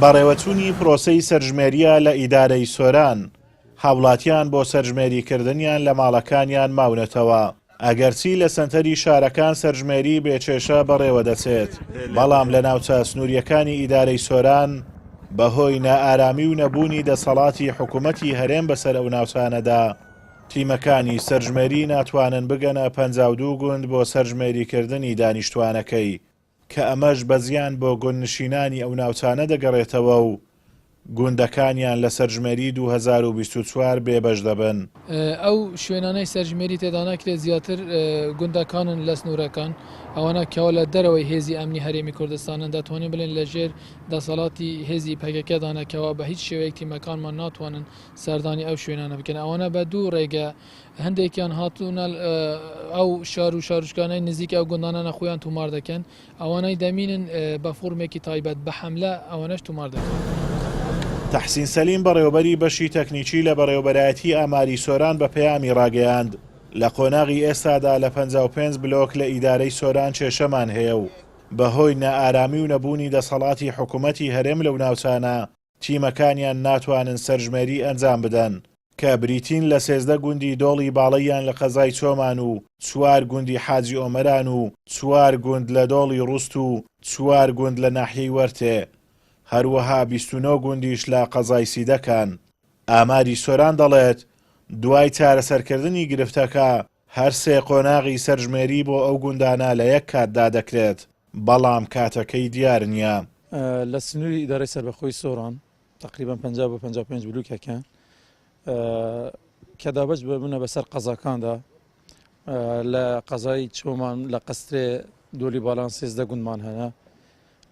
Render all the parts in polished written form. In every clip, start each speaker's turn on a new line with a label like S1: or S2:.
S1: بەڕێوەچوونی پرۆسەی سەرژمێریە لە ئیدارەی سۆران هاوڵاتیان بۆ سەرژمێریکردنیان لە ماڵەکانیان ماونەتەوە. ئەگەرچی لە سەنتەری شارەکان سەرژمێری بێچێشە بەڕێوە دەچێت، بەڵام لە ناوچە سنووریەکانی ئیدارەی سۆران بەهۆی نائارامی و نەبوونی دەسەڵاتی حکوومەتی هەرێم بەسەر ئەو ناوچانەدا تیمەکانی سەرژمێری ناتوانن بگەنە 52 گوند بۆ سەرژمێریکردنی دانیشتوانەکەی کە ئەمەش بەزیان بۆ گوندنشینانی ئەو ناوچانە دەگەڕێتەوە و گوندەکانیان لە سەرژمێری 2024 بێبەش دەبن.
S2: ئەو شوێنانەی سەرژمێری تێدا ناکرێت زیاتر گوندەکانن لە سنوورەکان ئەوانە کەەوە لە دەرەوەی هێزی ئەمنی هەرێمی کوردستانن دەتوانین بڵێن لەژێر دەسەڵاتی هێزی پەکەکەدانەکەەوە بە هیچ شێوەیەک تیمەکانمان ناتوانن سەردانی ئەو شوێنانە بکەن. ئەوانە بە دوو ڕێگە هەندێکیان هاتوونە ئەو شار و شارشکانەی نزیک ئەو گوندانە نەخۆیان تومار دەکەن، ئەوانەی دەمینن بە فۆرمێکی تایبەت بە حەملە ئەوەنەش تومار دەکەن.
S1: تەحسین سەلیم بەڕێوەبەری بەشی تەکنیکی لە بەڕێوەبەرایەتی ئاماری سۆران بە پەیامی ڕاگەیاند لە قۆناغی ئێستادا لە 55 بلۆک لە ئیدارەی سۆران کێشەمان هەیە و بەهۆی نائارامی و نەبوونی دەسەڵاتی حکوومەتی هەرێم لەو ناوچانە تیمەکانیان ناتوانن سەرژمێری ئەنجام بدەن کە بریتین لە 13 گوندی دۆڵی باڵەیان لە قەزای چۆمان و 4 گوندی حاجی ئۆمەران و 4 گوند لە دۆڵی ڕوست و 4 گوند لە ناحیەی وەرتێ، هەروەها 29 گوندیش لە قەزای سیدەکان. ئاماری سۆران دەڵێت دوای چارەسەرکردنی گرفتەکە هەر سێ قۆناغی سەرژمێری بۆ ئەو گوندانە لە یەک کاتدا دەکرێت، بەڵام کاتەکەی دیار نییە.
S3: لە سنووری ئیدارەی سەربەخۆی سۆران تقریبا 50 بۆ 55 بلوکەکە کە دابەش ببوونە بەسەر قەزاکاندا لە قەزای چۆمان لە قەسترێ دۆلی باڵان 13 گوندمان هەیە،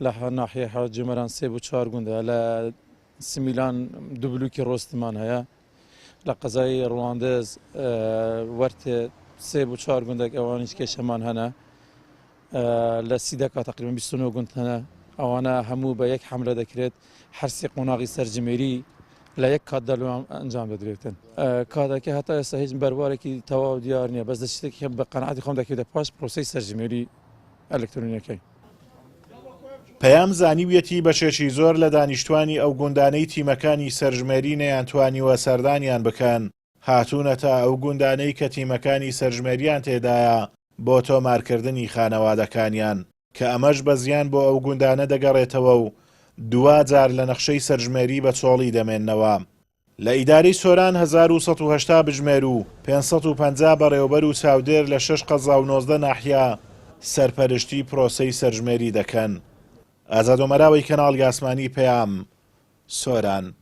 S3: لە ناحیە حاجمەران 3 بۆ 4 گوندە، لە سمیلان 2 بلوکی ڕۆستمان هەیە، لە قەزای ڕواندز وەرتێ 3 بۆ 4 گوندێک ئەوانیش کێشەمان هەنە، لە سیدەکە تقریبا 29 گوند هەنە. ئەوانە هەموو بە یەک حملە دەکرێت، هەرسی قۆناغی سەرژمێری لە یەک کاتدا لەوان ئەنجام دەدرێتن. کاتەکە هەتا ئێستا هیچ بەربارێکی تەواو دیار نییە، بەس شتێکی بە قەنەعەتی خۆم دەکەوێتە پاش پرۆسەی سەرژمێری ئەلکترۆنیەکەی.
S1: پەیام زانیویەتی بەشێکی زۆر لە دانیشتوانی ئەو گوندانەی تیمەکانی سەرژمێری نەیانتوانیوە سەردانیان بکەن هاتوونەتە ئەو گوندانەی کە تیمەکانی سەرژمێریان تێدایە بۆ تۆمارکردنی خانەوادەکانیان کە ئەمەش بەزیان بۆ ئەو گوندانە دەگەڕێتەوە و دوجار لە نەخشەی سەرژمێری بە چۆڵی دەمێننەوە. لە ئیدارەی سۆران 1180 بژمێر و 550 بەڕێوەبەر و چاودێر لە 6 قەزا و 19 ناحیە سەرپەرشتی پرۆسەی سەرژمێری دەکەن. ئازاد ئۆمەراوی کەناڵی ئاسمانی پەیام، سۆران.